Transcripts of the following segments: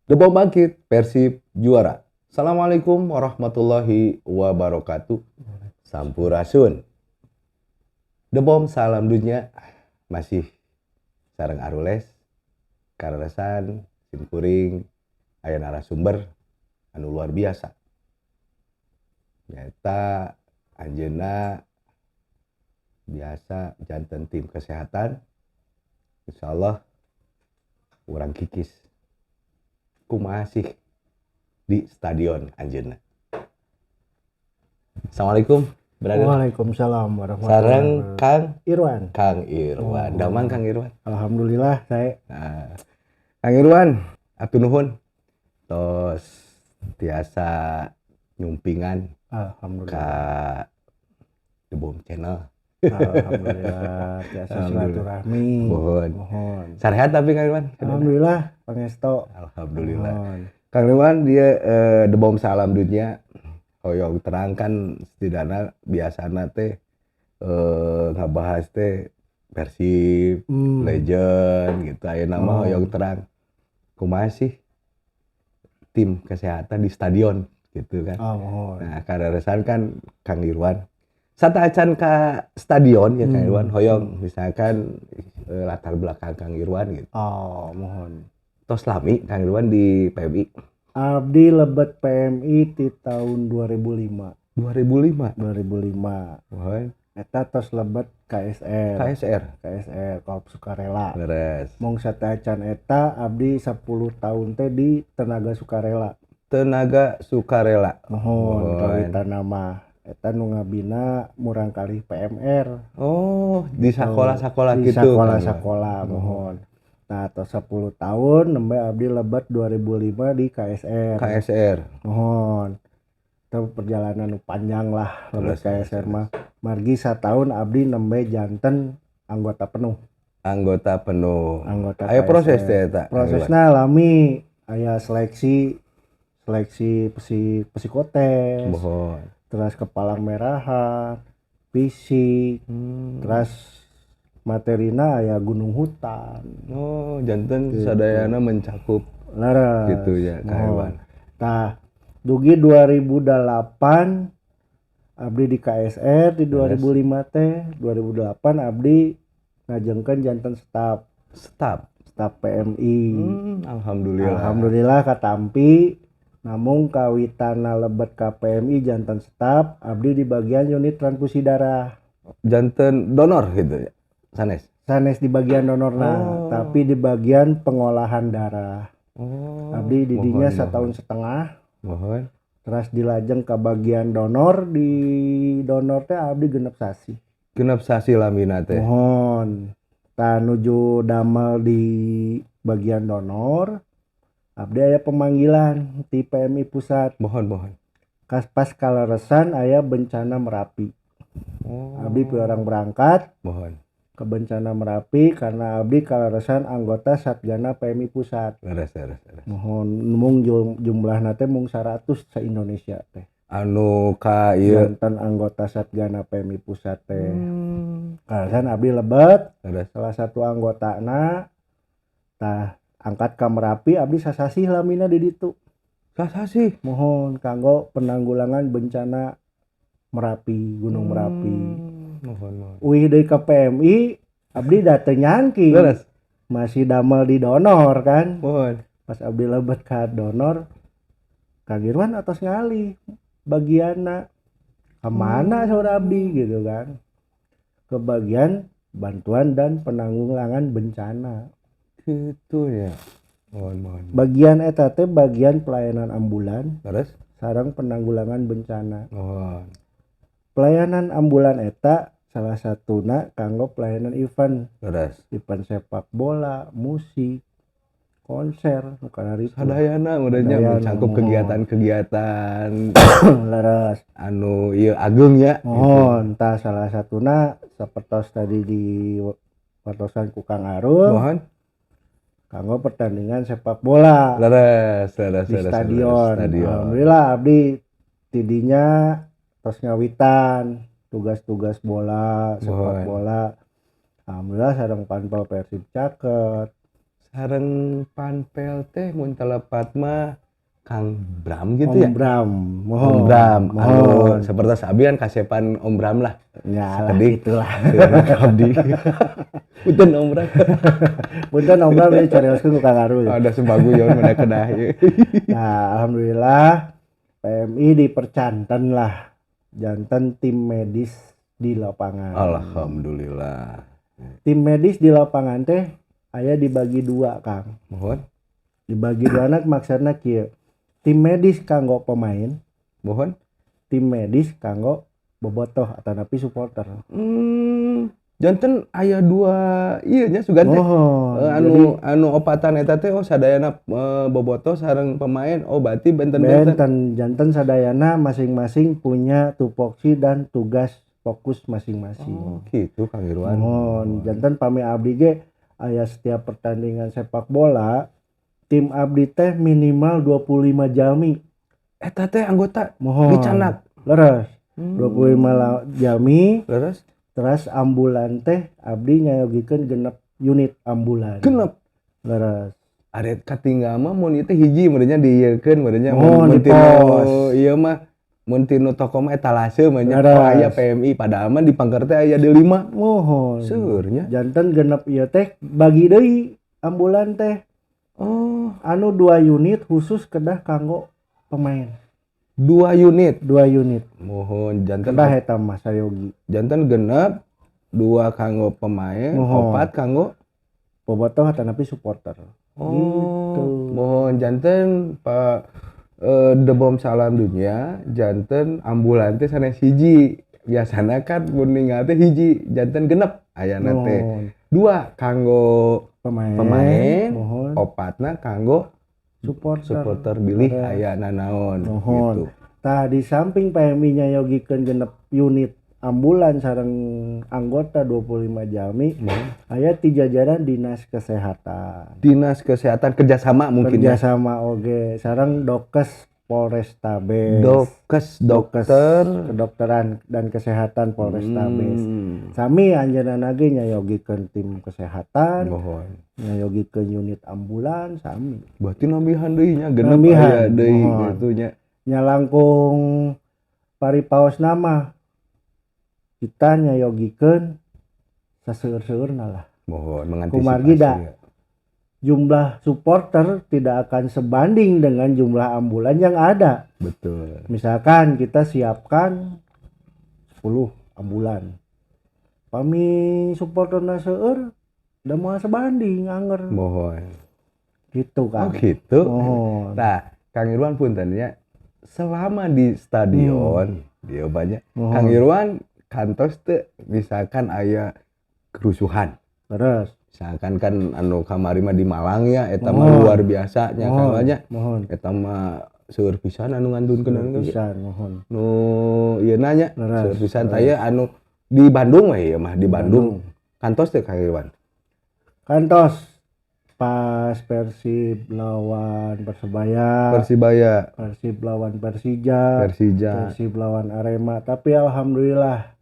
The Bom Bangkit, Persib juara. Assalamualaikum warahmatullahi wabarakatuh. Sampurasun. The Bom salam dunya masih sareng Arules, kareresan, simkuring, aya narasumber anu luar biasa. Nyata anjeunna biasa janten tim kesehatan. Insyaallah urang kikis kumaha sih di stadion anjeunna. Assalamualaikum, brother. Waalaikumsalam warahmatullahi Sareng wabarakatuh. Kang Irwan. Kang Irwan. Oh. Damang Kang Irwan. Alhamdulillah saya. Nah, Kang Irwan, atuh nuhun. Tos tiasa nyumpingan ka Alhamdulillah. The Bom Channel. Alhamdulillah. Biasa silaturahmi. Mohon. Sarehat tapi Kang Irwan. Alhamdulillah. Pangesto. Alhamdulillah. Mohon. Kang Irwan dia The Bom salam dunya. Hoyong terangkan setidaknya biasana teh ngabahas teh Persib, Legend gitu. Ayo nama hoyong terang. Kumaha sih tim kesehatan di stadion gitu kan. Mohon. Nah, kareresan kan Kang Irwan. Sataacan ka stadion ya Kang Irwan hoyong misalkan latar belakang Kang Irwan gitu. Mohon. Tos lami Kang Irwan di PMI. Abdi lebet PMI di tahun 2005. 2005. Mohon. Eta tos lebet KSR. Korps Sukarela. Beres. Mong sataacan eta abdi 10 tahun teh di Tenaga Sukarela. Mohon kawitan nama eta nu ngabina murang kali PMR. Oh, di sekolah-sekolah gitu. Di sekolah-sekolah mohon. Nah, tos 10 tahun nembe abdi lebat 2005 di KSR. Mohon. Itu perjalanan nu panjang lah lebat KSR mah. Margi satahun abdi nembe janten anggota penuh. Aya proses teh eta. Prosesna alami aya seleksi psikotes. Mohon. Terus kepalang merahan, fisik, terus materina aya gunung hutan. Oh, janten gitu. Sadayana mencakup laras gitu ya Kang Irwan. Nah, dugi 2008 abdi di KSR di 2005 teh 2008 abdi ngajengkeun janten staf PMI. Alhamdulillah katampi. Namun kawitana lebet KPMI janten staf abdi di bagian unit transfusi darah. Janten donor gitu ya. Sanes di bagian donorna, tapi di bagian pengolahan darah. Abdi didinya 1,5 tahun. Mohon. Terus dilajeng ke bagian donor, di donor teh abdi genep sasi lamina teh. Mohon. Ta nuju damel di bagian donor. Abdi aya pemanggilan di PMI pusat. Mohon. Pas kaleresan aya bencana Merapi. Abdi orang berangkat. Mohon. Ke bencana Merapi karena abdi kaleresan anggota Satgana PMI pusat. Beres. Mohon mung jumlahna teh mung 100 se-Indonesia teh. Anu ka ieu janten anggota Satgana PMI pusat teh. Kaleresan abdi lebet. Salah satu anggotana tah angkat ka Merapi abdi sasasih lamina di ditu. Sasasih. Mohon kanggo penanggulangan bencana Merapi, Gunung Merapi. Mohon. Wih dari ke PMI abdi da teu nyangki. Masih damel di donor kan. Mohon. Pas abdi lebet ka donor Kang Irwan atos ngali bagianna kemana saudara abdi gitu kan. Ke bagian bantuan dan penanggulangan bencana. Gitu ya. Mohon. Bagian eta teh bagian pelayanan ambulan. Terus sareng penanggulangan bencana. Mohon. Pelayanan ambulan eta salah satuna kanggo pelayanan event. Event sepak bola, musik, konser, kana ritu. Sadayana mudahnya mencakup kegiatan-kegiatan laras anu ieu agung ya. Mohon. Tah salah satuna sapertos tadi di wartosan ku Kang Arul. Mohon. Kanggo pertandingan sepak bola. Laras. Di stadion. Alhamdulillah abdi tidinya tos ngawitan tugas-tugas bola, sepak bola. Alhamdulillah sareng Panpel Persib Caket. sareng panpel teh mun telepat mah Kang Bram gitu ya. Om Bram, Om Bram, anu seperti abi kan kasepan Om Bram lah. Ya lah Sakedik. itulah. Abdi. Punten Om Bram. Punten Om Bram ini carioskeun ku Kang Arul. Ada sembaguyon mana kedah ieu. Nah, alhamdulillah PMI dipercanten lah. Janten tim medis di lapangan. Alhamdulillah. Tim medis di lapangan teh aya dibagi dua, Kang. Mohon. Dibagi dua anak maksudna kieu. Tim medis kanggo pemain, Mohon. tim medis kanggo bobotoh atau napi supporter. Janten aya dua ieu nya sugan teh. Anu opatan eta teh sadayana bobotoh sareng pemain. Oh berarti benten-benten. Janten sadayana masing-masing punya tupoksi dan tugas fokus masing-masing. Oh, gitu Kang Irwan. Janten pami abdi ge aya setiap pertandingan sepak bola tim abdi teh minimal 25 jalmi. Eta teh anggota dicanak. Leres. 25 jalmi. Leres. Terus ambulan teh abdi nyayogikeun genep unit ambulan. Genep. Leres. Are katinggal mah mun ieu teh hiji meureunnya dieukeun meureunnya mun tino ieu mah mun tino toko mah etalase mah nya aya PMI padahal mah di pangker teh aya di 5. Mohon. Seueur nya. Janten genep ieu teh bagi deui ambulan teh. Oh, anu 2 unit khusus kedah kanggo pemain. 2 unit. Mohon janten kedah eta mah sayogi. Janten genep 2 kanggo pemain, 4 kanggo bobotoh atau napi supporter. Oh, gitu. Mohon janten Pak The Bomb Salam Dunia, janten ambulan teh sanes hiji. Biasana kan mun ninggal teh hiji, janten genep ayana teh. 2 kanggo pemain, opatna kanggo supporter bilih aya nanaon gitu. Tah di samping PMI nyayogikeun genep unit ambulan sareng anggota 25 jalmi, aya ti jajaran dinas kesehatan. Dinas kesehatan kerjasama mungkin kerjasama oge sareng Dokes Polrestabes. Dokter kedokteran dan kesehatan Polrestabes. Sami anjeunna ge nyayogikeun tim kesehatan. Nyayogikeun unit ambulan sami. Berarti nambihan deui nya genep aya deui kitu nya. Nya langkung paripaos nama kita nyayogikeun saseueur-seueurna lah. Mohon mengantisipasi. Kumargi jumlah supporter tidak akan sebanding dengan jumlah ambulan yang ada. Betul. Misalkan kita siapkan 10 ambulan. Pami supporterna seueur da moal sebanding anger. Mohon. Gitu kan. Oh gitu. Mohon. Nah, Kang Irwan punten ya. Selama di stadion dia banyak. Kang Irwan kantos teh misalkan aya kerusuhan. Terus misalkan kan anu kamari mah di Malang ya eta mah luar biasa nya Kang nya. Eta mah seueur pisan anu ngandunkeun anu pisan mohon. Nu ieu nanya seueur pisan taya anu di Bandung we ieu mah di Bandung. Kantos teh Kang Irwan. Kantos pas Persib lawan Persebaya, Persib lawan Persija, Persib lawan Arema, tapi alhamdulillah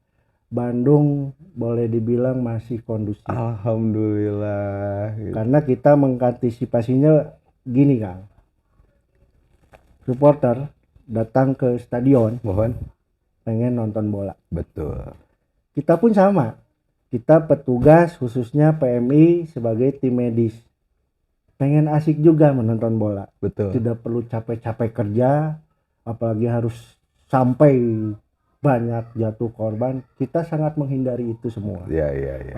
Bandung boleh dibilang masih kondusif. Alhamdulillah. Karena kita mengantisipasinya gini Kang. Supporter datang ke stadion, pengen nonton bola. Betul. Kita pun sama. Kita petugas khususnya PMI sebagai tim medis. Pengen asik juga menonton bola. Betul. Tidak perlu capek-capek kerja, apalagi harus sampai banyak jatuh korban. Kita sangat menghindari itu semua. Ya.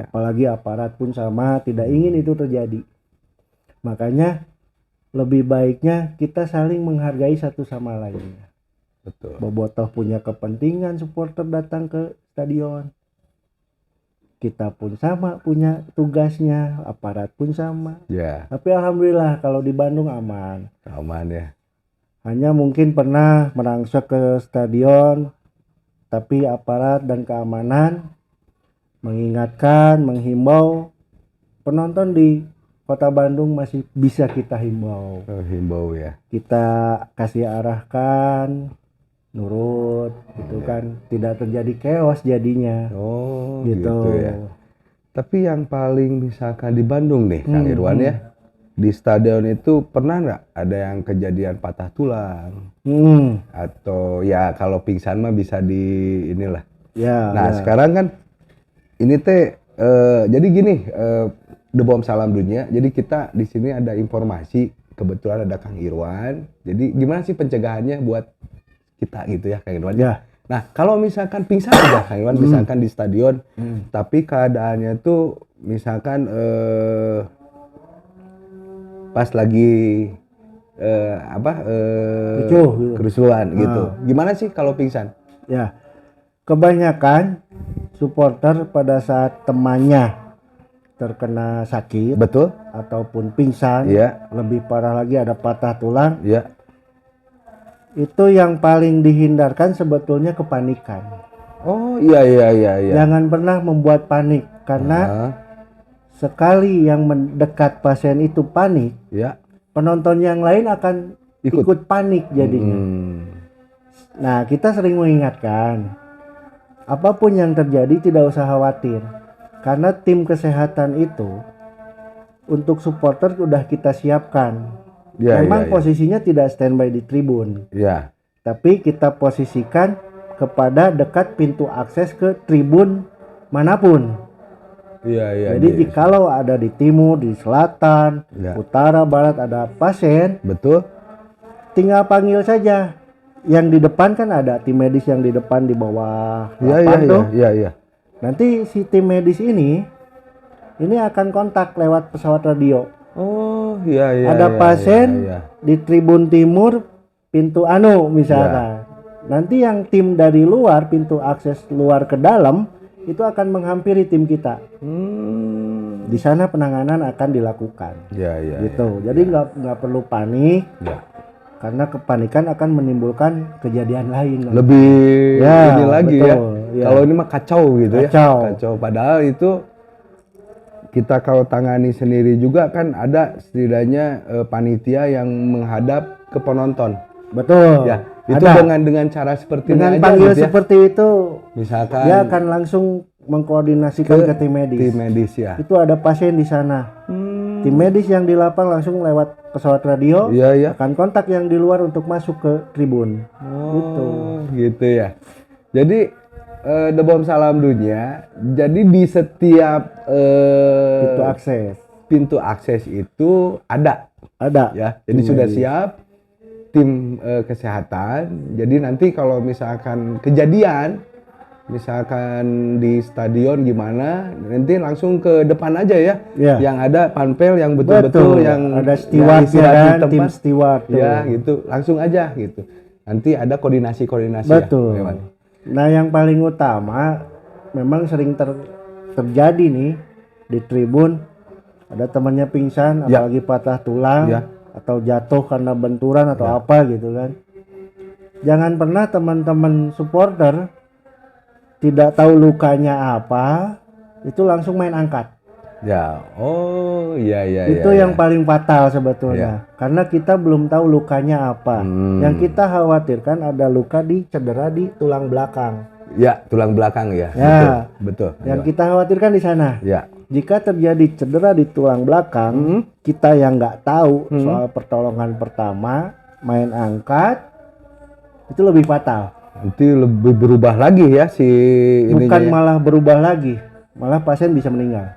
Apalagi aparat pun sama, tidak ingin itu terjadi. Makanya lebih baiknya kita saling menghargai satu sama lainnya. Betul. Bobotoh punya kepentingan supporter datang ke stadion. Kita pun sama punya tugasnya, aparat pun sama. Ya. Tapi alhamdulillah kalau di Bandung aman. Aman ya. Hanya mungkin pernah merangsek ke stadion, tapi aparat dan keamanan mengingatkan, menghimbau penonton di Kota Bandung masih bisa kita himbau. Himbau ya. Kita kasih arahkan, nurut, gitu kan, tidak terjadi chaos jadinya. Gitu ya. Tapi yang paling misalkan di Bandung nih Kang Irwan ya, di stadion itu pernah nggak ada yang kejadian patah tulang atau ya kalau pingsan mah bisa di inilah. Ya. Nah sekarang kan ini teh jadi gini, The Bom Salam Dunia. Jadi kita di sini ada informasi, kebetulan ada Kang Irwan. Jadi gimana sih pencegahannya buat kita gitu ya Kang Irwan? Ya. Nah kalau misalkan pingsan aja Kang Irwan, misalkan di stadion, tapi keadaannya tuh misalkan pas lagi kerusuhan gitu. Gimana sih kalau pingsan? Ya, kebanyakan supporter pada saat temannya terkena sakit, betul, ataupun pingsan, ya. Lebih parah lagi ada patah tulang, ya. Itu yang paling dihindarkan sebetulnya kepanikan. Oh iya. Jangan pernah membuat panik karena sekali yang mendekat pasien itu panik, ya. Penonton yang lain akan ikut panik jadinya. Nah, kita sering mengingatkan, apapun yang terjadi tidak usah khawatir. Karena tim kesehatan itu untuk supporter sudah kita siapkan. Memang posisinya tidak standby di tribun. Ya. Tapi kita posisikan kepada dekat pintu akses ke tribun manapun. Jadi jikalau ada di timur, di selatan, utara, barat ada pasien, betul, tinggal panggil saja. Yang di depan kan ada tim medis yang di depan di bawah lapan tuh. Iya. Nanti si tim medis ini akan kontak lewat pesawat radio. Oh iya. Ada pasien di tribun timur pintu misalkan. Nanti yang tim dari luar pintu akses luar ke dalam itu akan menghampiri tim kita. Di sana penanganan akan dilakukan. Gitu. Jadi nggak perlu panik. Karena kepanikan akan menimbulkan kejadian lain. Lebih ini lagi betul, ya. Kalau ini mah kacau gitu ya. Kacau. Padahal itu kita kalau tangani sendiri juga kan ada setidaknya panitia yang menghadap ke penonton. Betul. Ya. Itu ada. dengan cara seperti dengan ini panggil aja gitu seperti itu. Misalkan dia akan langsung mengkoordinasikan ke tim medis. Tim medis ya. Itu ada pasien di sana. Tim medis yang di lapang langsung lewat pesawat radio akan kontak yang di luar untuk masuk ke tribun. Gitu ya. Jadi The Bom Salam Dunia. Jadi di setiap pintu akses itu ada. Ya. Jadi sudah siap tim kesehatan. Jadi nanti kalau misalkan kejadian, misalkan di stadion gimana, nanti langsung ke depan aja ya. Yang ada panpel yang betul-betul yang ada steward ya, tim steward ya gitu, langsung aja gitu. Nanti ada koordinasi betul. Ya. Nah, yang paling utama memang sering terjadi nih di tribun, ada temannya pingsan, apalagi patah tulang atau jatuh karena benturan atau apa gitu kan. Jangan pernah teman-teman supporter tidak tahu lukanya apa, itu langsung main angkat. Itu yang paling fatal sebetulnya. Karena kita belum tahu lukanya apa. Yang kita khawatirkan ada luka cedera di tulang belakang. Ya, tulang belakang ya. Betul. Yang kita khawatirkan di sana. Jika terjadi cedera di tulang belakang, kita yang nggak tahu soal pertolongan pertama, main angkat, itu lebih fatal. Nanti lebih berubah lagi ya si bukan malah berubah lagi, malah pasien bisa meninggal.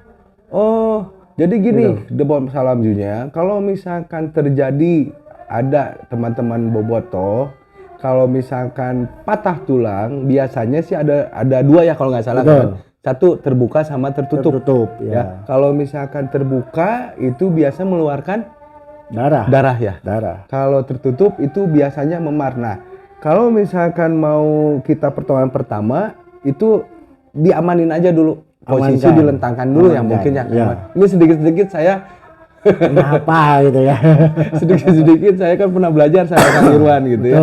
Oh, jadi gini, The Bom Salam Dunia, kalau misalkan terjadi ada teman-teman bobotoh, kalau misalkan patah tulang, biasanya sih ada dua ya kalau nggak salah kan. Satu terbuka sama tertutup. Ya. Kalau misalkan terbuka itu biasa mengeluarkan darah ya. Kalau tertutup itu biasanya memar. Nah, kalau misalkan mau kita pertolongan pertama itu diamanin aja dulu, posisi dilentangkan dulu ya mungkin ya. Ini sedikit-sedikit saya kenapa gitu ya. Sedikit-sedikit saya kan pernah belajar sama Kang Irwan gitu ya.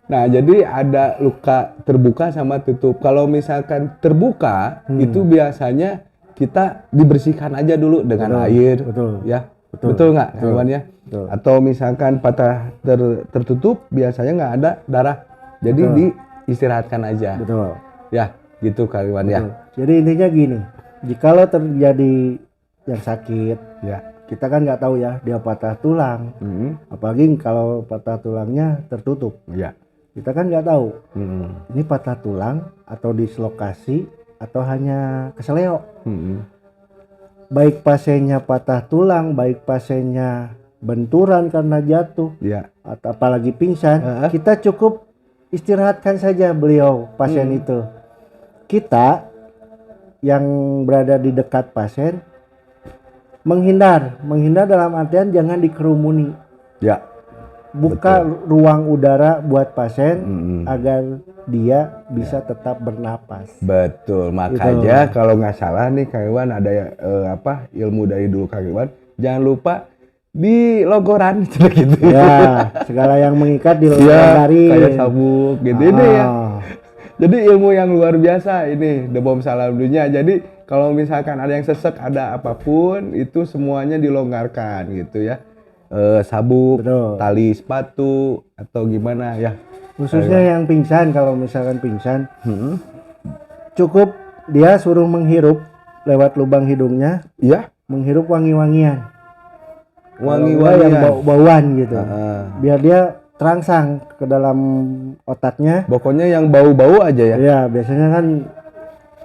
Nah, jadi ada luka terbuka sama tutup. Kalau misalkan terbuka itu biasanya kita dibersihkan aja dulu dengan air ya. Betul nggak Kang Irwan ya? Atau misalkan patah tertutup biasanya nggak ada darah, jadi diistirahatkan aja. Ya gitu Kang Irwan ya. Jadi intinya gini, jikalau terjadi yang sakit, kita kan nggak tahu ya dia patah tulang. Apalagi kalau patah tulangnya tertutup. Ya. Kita kan nggak tahu. Ini patah tulang atau dislokasi atau hanya keseleo. Baik pasiennya patah tulang, baik pasiennya benturan karena jatuh, atau apalagi pingsan, kita cukup istirahatkan saja beliau pasien itu. Kita yang berada di dekat pasien menghindar dalam artian jangan dikerumuni. Ya. Buka ruang udara buat pasien agar dia bisa tetap bernapas. Betul, makanya kalau nggak salah nih Kang Iwan ada ilmu dari dulu Kang Iwan, jangan lupa di logoran gitu ya. Segala yang mengikat di logorin kayak sabuk gitu ini ya. Jadi ilmu yang luar biasa ini Debom Salam Dunia. Jadi kalau misalkan ada yang sesek, ada apapun itu semuanya dilonggarkan gitu ya. Sabuk, tali sepatu atau gimana ya. Khususnya yang pingsan, kalau misalkan pingsan, cukup dia suruh menghirup lewat lubang hidungnya, menghirup wangi-wangian, yang bau-bauan gitu, biar dia terangsang ke dalam otaknya. Pokoknya yang bau-bau aja ya. Ya biasanya kan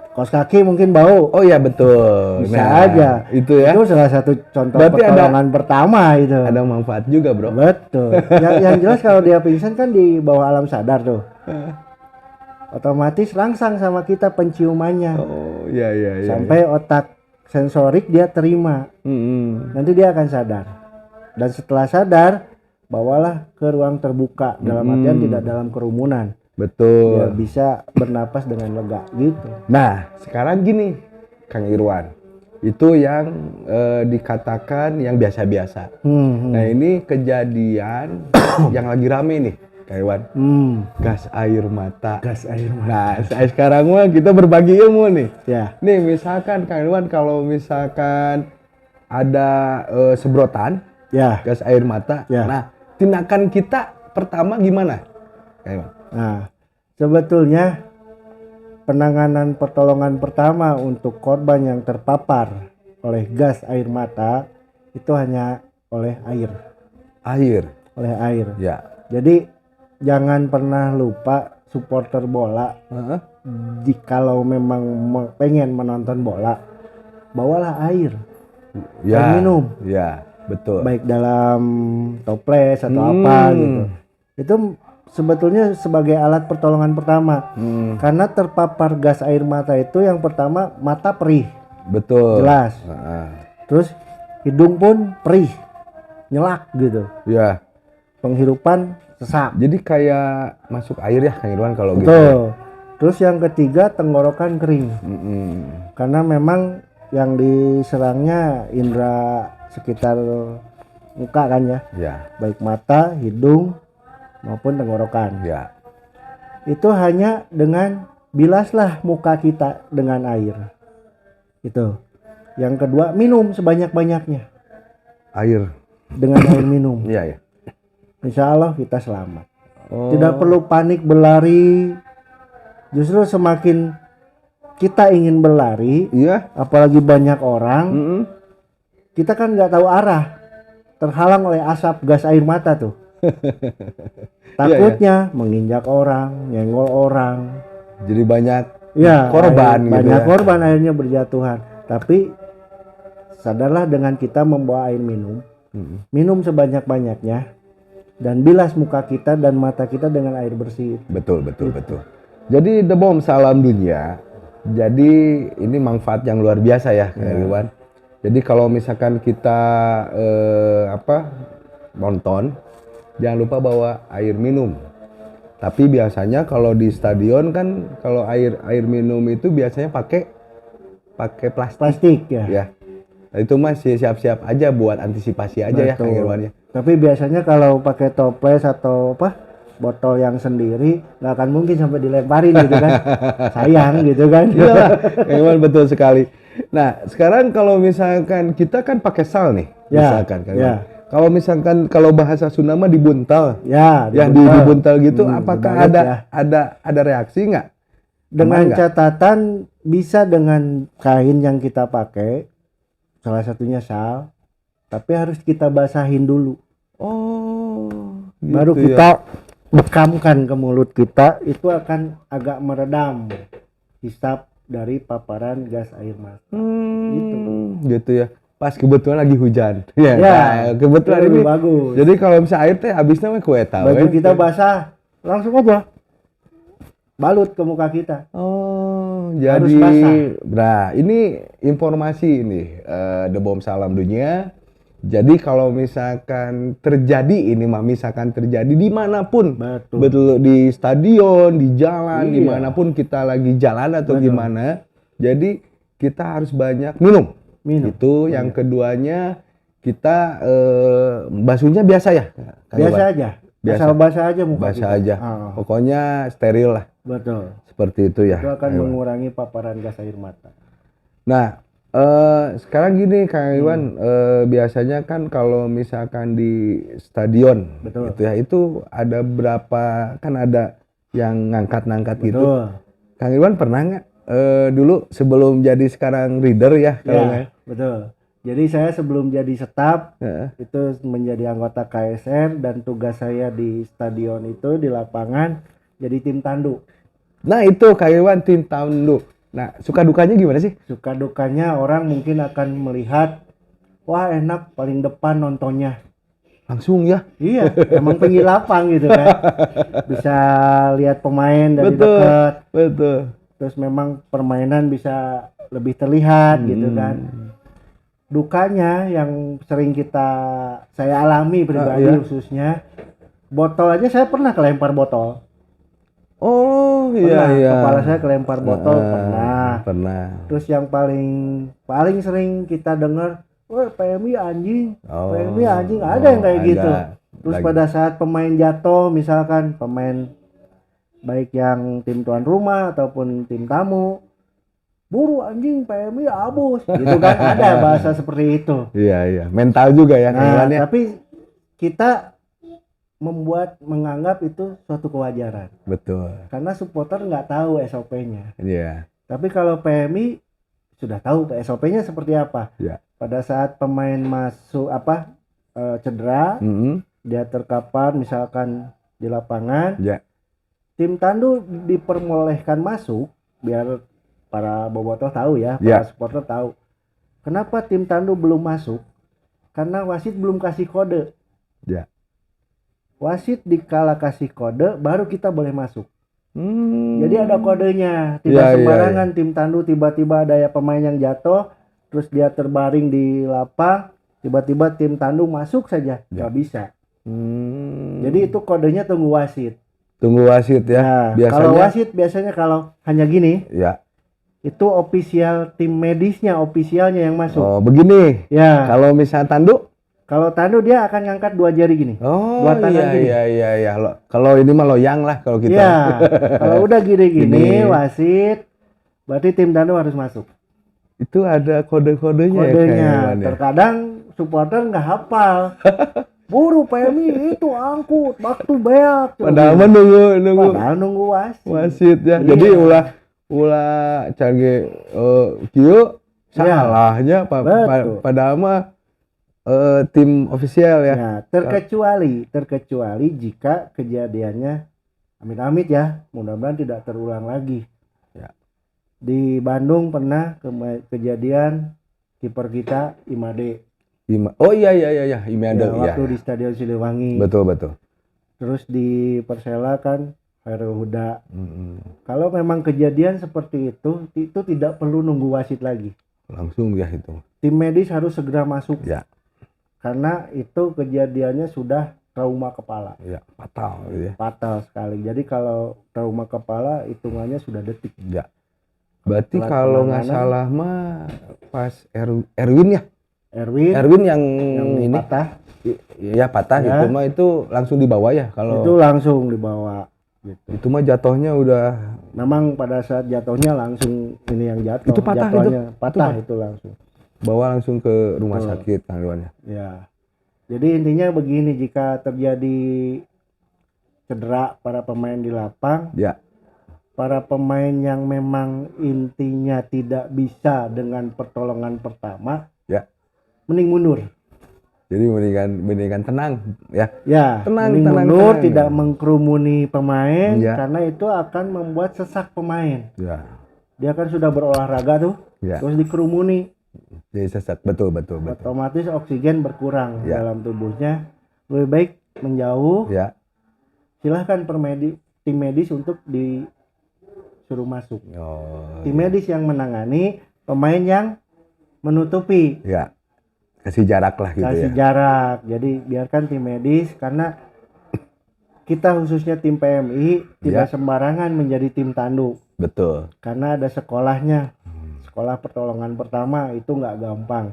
kaos kaki mungkin bau. Oh ya betul. Bisa aja. Itu ya. Itu salah satu contoh pertolongan pertama itu. Ada manfaat juga bro. Betul. yang jelas kalau dia pingsan kan di bawah alam sadar tuh. Otomatis rangsang sama kita penciumannya. Oh iya. Sampai otak sensorik dia terima. Nanti dia akan sadar. Dan setelah sadar, bawalah ke ruang terbuka. Dalam artian tidak dalam kerumunan. Betul. Biar bisa bernapas dengan lega gitu. Nah, sekarang gini, Kang Irwan. Itu yang dikatakan yang biasa-biasa. Nah, ini kejadian yang lagi rame nih, Kang Irwan. Gas air mata. Gas air mata. Nah, sekarang mah kita berbagi ilmu nih. Ya. Nih, misalkan Kang Irwan kalau misalkan ada sebrotan gas air mata. Nah, tindakan kita pertama gimana, Kang Irwan? Nah, sebetulnya penanganan pertolongan pertama untuk korban yang terpapar oleh gas air mata itu hanya oleh air. Oleh air. Ya. Jadi jangan pernah lupa supporter bola. Jikalau memang pengen menonton bola, bawalah air. Air minum. Ya, betul. Baik dalam toples atau apa gitu. Itu sebetulnya sebagai alat pertolongan pertama. Karena terpapar gas air mata itu yang pertama mata perih. Betul. Jelas. Terus hidung pun perih. Nyelak gitu. Ya. Penghirupan sesak. Jadi kayak masuk air ya Kang Irwan kalau gitu. Betul. Terus yang ketiga tenggorokan kering. Karena memang yang diserangnya indera sekitar muka kan ya. Baik mata, hidung maupun tenggorokan. Ya. Itu hanya dengan bilaslah muka kita dengan air. Itu. Yang kedua, minum sebanyak-banyaknya. Air. Dengan air minum. Iya. Insya Allah kita selamat. Tidak perlu panik berlari. Justru semakin kita ingin berlari, apalagi banyak orang, kita kan nggak tahu arah. Terhalang oleh asap gas air mata tuh. Takutnya menginjak orang, nyenggol orang. Jadi banyak korban gitu. Banyak korban akhirnya berjatuhan. Tapi sadarlah dengan kita membawa air minum. Minum sebanyak-banyaknya dan bilas muka kita dan mata kita dengan air bersih. Betul. Jadi Debom Salam Dunia. Jadi ini manfaat yang luar biasa ya, Kang Irwan. Jadi kalau misalkan kita nonton, jangan lupa bawa air minum. Tapi biasanya kalau di stadion kan kalau air minum itu biasanya pakai plastik ya. Nah, itu masih siap-siap aja buat antisipasi aja. Betul. Ya Kang Irwan ya. Tapi biasanya kalau pakai toples atau botol yang sendiri nggak akan mungkin sampai dilemparin gitu kan. Sayang gitu kan. Iya, Kang Irwan betul sekali. Nah, sekarang kalau misalkan kita kan pakai sal nih, misalkan kan. Kalau misalkan kalau bahasa Sunda mah dibuntal. Dibuntal gitu, apakah ada reaksi nggak? Dengan catatan bisa dengan kain yang kita pakai, salah satunya sal, tapi harus kita basahin dulu. Oh, Baru gitu ya. kita bekamkan ke mulut kita, itu akan agak meredam hisap dari paparan gas air mata. Gitu ya. Pas kebetulan lagi hujan. Ya, Ya, nah, kebetulan itu ini. lebih bagus. Jadi kalau misalnya air teh habisnya mah kue tahu. Baju kita basah, langsung aja balut ke muka kita. Oh, Harus jadi basah. nah ini informasi ini The Bom Salam Dunia. Jadi kalau misalkan terjadi ini mah misalkan terjadi dimanapun, betul di stadion, di jalan, Iya. dimanapun kita lagi jalan atau Betul. gimana, jadi kita harus banyak minum. Itu Banyak. yang keduanya kita basuhnya biasa ya, Kang Biasa Iwan? aja. Biasa. Asal basah aja muka Basah kita. aja. Pokoknya steril lah. Betul. Seperti itu ya. Itu akan Kang Iwan. mengurangi paparan gas air mata. Nah, sekarang gini Kang Iwan, biasanya kan kalau misalkan di stadion Betul. gitu ya, itu ada berapa, kan ada yang ngangkat-ngangkat gitu. Betul. Kang Iwan pernah nggak dulu sebelum jadi sekarang reader ya? Kalau nggak? Betul. Jadi saya sebelum jadi staf Heeh. itu menjadi anggota KSR dan tugas saya di stadion itu di lapangan jadi tim tandu. Nah itu Kang Iwan tim tandu. Nah suka dukanya gimana sih? Suka dukanya orang mungkin akan melihat, wah enak paling depan nontonnya. Langsung ya? Iya, emang tinggi lapang gitu kan. Bisa lihat pemain dari dekat. Betul. Terus memang permainan bisa lebih terlihat gitu kan. Dukanya yang sering saya alami pribadi khususnya, botol aja saya pernah kelempar botol. Oh Pernah, iya. kepala saya kelempar botol pernah. Pernah. Terus yang paling sering kita dengar, wah PMI anjing, PMI anjing, ada yang kayak gitu. Terus pada saat pemain jatuh, misalkan pemain baik yang tim tuan rumah ataupun tim tamu, buru anjing PMI abus, gitu kan, ada bahasa seperti itu. Iya, mental juga ya. Nah, tapi kita menganggap itu suatu kewajaran. Betul. Karena supporter nggak tahu SOP-nya. Iya. Tapi kalau PMI sudah tahu SOP-nya seperti apa. Iya. Pada saat pemain masuk cedera, dia terkapar misalkan di lapangan, tim tandu diperbolehkan masuk biar para bobotoh tahu ya, para supporter tahu. Kenapa tim tandu belum masuk? Karena wasit belum kasih kode. Ya. Wasit dikala kasih kode baru kita boleh masuk. Jadi ada kodenya, tidak sembarangan tim tandu tiba-tiba ada pemain yang jatuh, terus dia terbaring di lapang, tiba-tiba tim tandu masuk saja, nggak bisa. Jadi itu kodenya tunggu wasit. Tunggu wasit ya. Nah, biasanya, kalau wasit biasanya kalau hanya gini, itu ofisial tim medisnya, ofisialnya yang masuk. Oh begini. Ya. Kalau misalnya tandu? Kalau tandu dia akan ngangkat 2 jari gini. Oh dua tangan gini. Iya. Kalau ini mah loyang lah kalau kita. Iya. Kalau udah gini wasit, berarti tim tandu harus masuk. Itu ada kode-kodenya ya. Terkadang supporter nggak hafal. Buru PMI itu angkut, waktu beak. Padahal nunggu wasit ya. Iya. Jadi ulah canggih kieu salahnya padahal mah tim ofisial ya. Nah, terkecuali jika kejadiannya amit-amit ya, mudah-mudahan tidak terulang lagi. Ya. Di Bandung pernah kejadian kiper kita Imade. Oh iya Imade ya, waktu di Stadion Siliwangi. Betul. Terus di Persela kan Khairul Huda. Kalau memang kejadian seperti itu tidak perlu nunggu wasit lagi. Langsung ya itu. Tim medis harus segera masuk. Ya. Karena itu kejadiannya sudah trauma kepala. Ya, fatal ya. Fatal sekali. Jadi kalau trauma kepala hitungannya sudah detik. Ya. Berarti kalau nggak salah mah pas Erwin ya. Erwin yang ini patah. Ya patah ya. Itu mah itu langsung dibawa ya kalau. Itu langsung dibawa. Gitu. Itu mah jatuhnya udah. Memang pada saat jatuhnya langsung ini yang jatuh. Itu patah patah itu langsung. Bawa langsung ke rumah sakit Kang Iwan ya. Ya. Jadi intinya begini, jika terjadi cedera para pemain di lapang, para pemain yang memang intinya tidak bisa dengan pertolongan pertama, mending mundur. Jadi mendingan tenang ya. Ya, Tenang, mending tenang, mundur, tenang. tidak mengkerumuni pemain Ya. karena itu akan membuat sesak pemain. Ya. Dia kan sudah berolahraga tuh, Ya. terus dikerumuni, Jadi sesat, betul. otomatis oksigen berkurang Ya. dalam tubuhnya. Lebih baik menjauh. Ya. Silahkan tim medis untuk disuruh masuk. Oh. Tim medis yang menangani, pemain yang menutupi. Ya. Kasih jarak lah gitu Kasih ya. jarak. Jadi biarkan tim medis, karena kita khususnya tim PMI tidak sembarangan menjadi tim tanduk. Betul. Karena ada sekolahnya. Sekolah pertolongan pertama itu nggak gampang.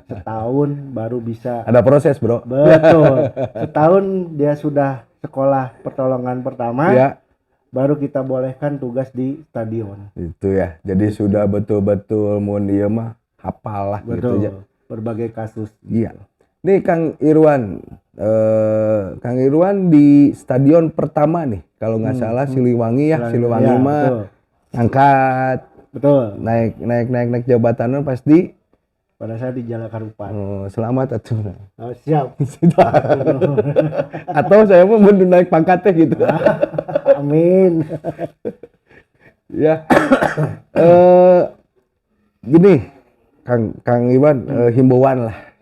Setahun baru bisa. Ada proses, bro. Betul. Setahun dia sudah sekolah pertolongan pertama. Ya. Baru kita bolehkan tugas di stadion. Itu ya. Jadi sudah betul-betul mun dia mah hafal lah gitu ya. Berbagai kasus. Iya. Nih Kang Irwan, Kang Irwan di stadion pertama nih, kalau nggak salah Siliwangi ya, Siliwangi mah angkat, betul. Naik jabatannya pasti. Pada saat di Jalan Karupan. Oh, selamat atuh. Oh, siap. Atau saya mau naik pangkatnya gitu. Amin. Ya. Gini. Kang Iwan,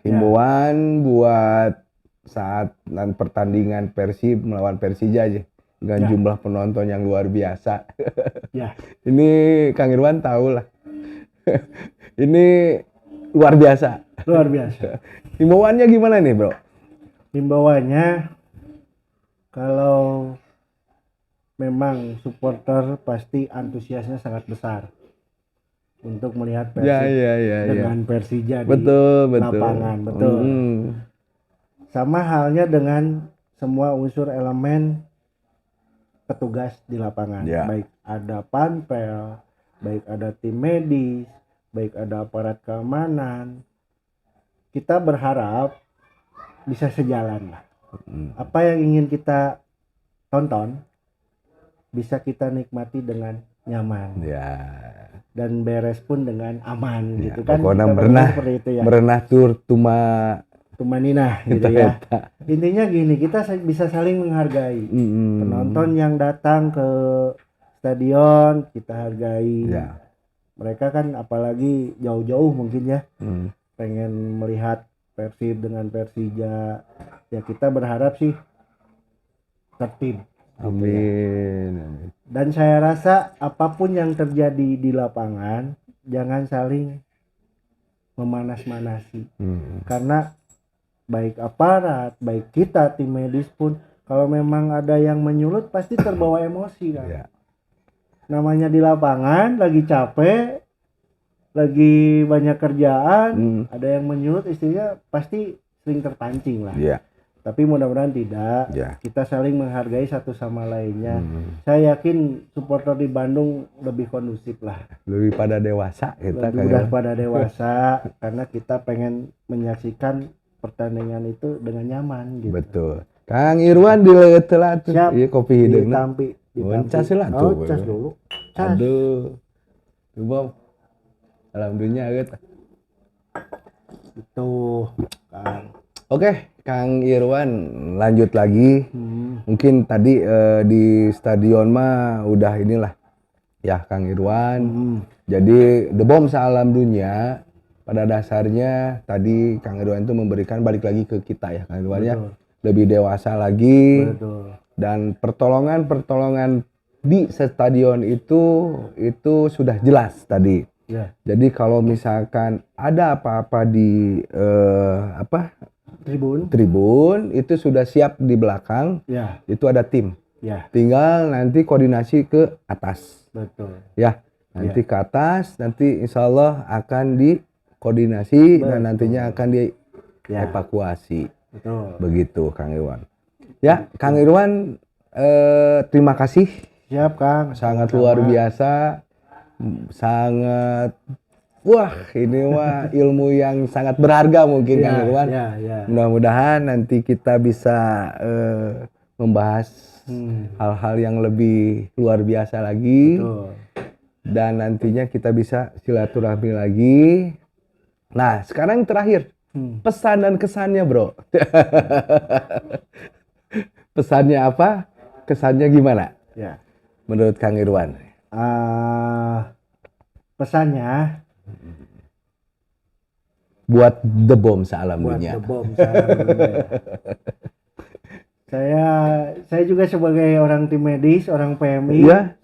himbauan buat saat pertandingan Persib melawan Persija aja dengan jumlah penonton yang luar biasa. Ya. Ini Kang Irwan tahu lah. Ini luar biasa. Luar biasa. Himbauannya gimana nih, bro? Himbauannya, kalau memang supporter pasti antusiasnya sangat besar untuk melihat Persib dengan Persija di lapangan. Betul. Sama halnya dengan semua unsur elemen petugas di lapangan. Baik ada panpel, baik ada tim medis, baik ada aparat keamanan. Kita berharap bisa sejalan lah. Apa yang ingin kita tonton bisa kita nikmati dengan nyaman. Dan beres pun dengan aman gitu kan. Pokoknya berenah tur tumanina gitu ya. Intinya gini, kita bisa saling menghargai. Penonton yang datang ke stadion kita hargai. Mereka kan apalagi jauh-jauh mungkin ya. Pengen melihat Persib dengan Persija. Ya kita berharap sih tertib. Amin. Dan saya rasa apapun yang terjadi di lapangan jangan saling memanas-manasi. Karena baik aparat, baik kita tim medis pun kalau memang ada yang menyulut pasti terbawa emosi kan. Namanya di lapangan lagi capek, lagi banyak kerjaan, ada yang menyulut istrinya pasti sering terpancing lah. Tapi mudah-mudahan tidak. Kita saling menghargai satu sama lainnya. Saya yakin supporter di Bandung lebih kondusif lah. Lebih pada dewasa kita. Lebih pada dewasa karena kita pengen menyaksikan pertandingan itu dengan nyaman gitu. Betul. Kang Irwan dileut-leut tuh. Iya kopi hideungna. Cas lah tuh. Cas dulu. Aduh. Coba. Alhamdulillah gitu. Itu kan. Oke, Kang Irwan lanjut lagi. Mungkin tadi di stadion mah udah inilah ya Kang Irwan. Jadi The Bom Salam Dunia pada dasarnya tadi Kang Irwan itu memberikan balik lagi ke kita ya Kang Irwan ya. Lebih dewasa lagi. Dan pertolongan di stadion itu sudah jelas tadi. Jadi kalau misalkan ada apa-apa di tribun itu sudah siap di belakang. Itu ada tim. Tinggal nanti koordinasi ke atas. Nanti ke atas, nanti insya Allah akan dikoordinasi dan nantinya akan dievakuasi. Begitu Kang Irwan. Ya, Kang Irwan terima kasih. Siap Kang. Sangat luar biasa. Sangat wah, ini wah ilmu yang sangat berharga mungkin Kang Irwan. Mudah-mudahan nanti kita bisa membahas hal-hal yang lebih luar biasa lagi. Dan nantinya kita bisa silaturahmi lagi. Nah, sekarang terakhir Pesan dan kesannya, bro. Pesannya apa? Kesannya gimana? Ya. Menurut Kang Irwan? Pesannya buat The Bomb sealam dunia. The Bomb sealam dunia. Saya juga sebagai orang tim medis, orang PMI, ya?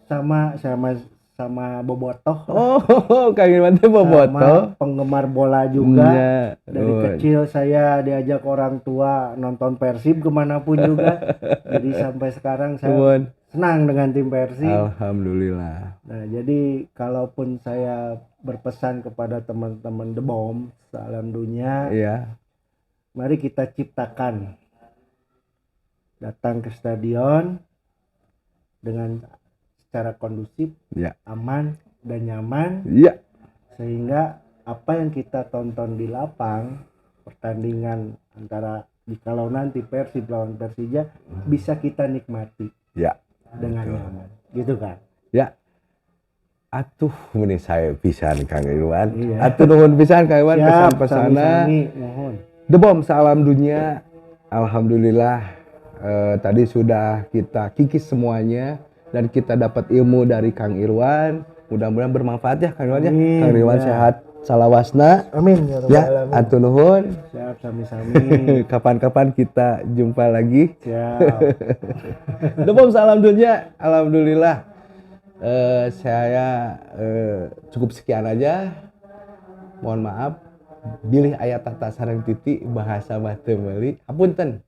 sama bobotoh. Oh, Kang Irwan teh bobotoh. Sama penggemar bola juga. Ya. Dari kecil saya diajak orang tua nonton Persib kemanapun juga. Jadi sampai sekarang saya senang dengan tim Persib. Alhamdulillah. Nah, jadi kalaupun saya berpesan kepada teman-teman The Bomb sealam dunia, mari kita ciptakan datang ke stadion dengan secara kondusif, aman dan nyaman, sehingga apa yang kita tonton di lapang pertandingan antara kalau nanti Persib lawan Persija bisa kita nikmati dengan nyaman, gitu kan? Ya. Atuh, ini saya pisan Kang Irwan. Atuh nuhun pisan Kang Irwan pesan-pesana. The Bomb sealam dunia. Alhamdulillah tadi sudah kita kikis semuanya. Dan kita dapat ilmu dari Kang Irwan. Mudah-mudahan bermanfaat ya Kang Irwan ya. Kang Irwan sehat salawasna. Amin ya. Atur nuhun. Siap, sami-sami. Kapan-kapan kita jumpa lagi. Siap. The Bomb sealam dunia. Alhamdulillah. Saya cukup sekian aja. Mohon maaf. Bilih ayat tata sareng titi bahasa mah teu meuli. Hapunten.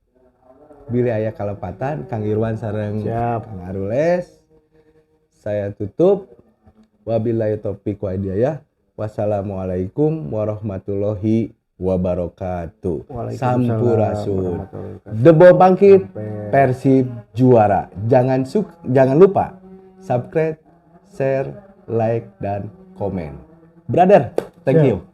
Bilih aya kalepatan Kang Irwan sareng Kang Arules. Saya tutup. Wabillahi taufiq wa hidayah. Wassalamualaikum warahmatullahi wabarakatuh. Sampurasun. The Bomb bangkit, Persib juara. Jangan lupa subscribe, share, like dan komen. Brother, thank you.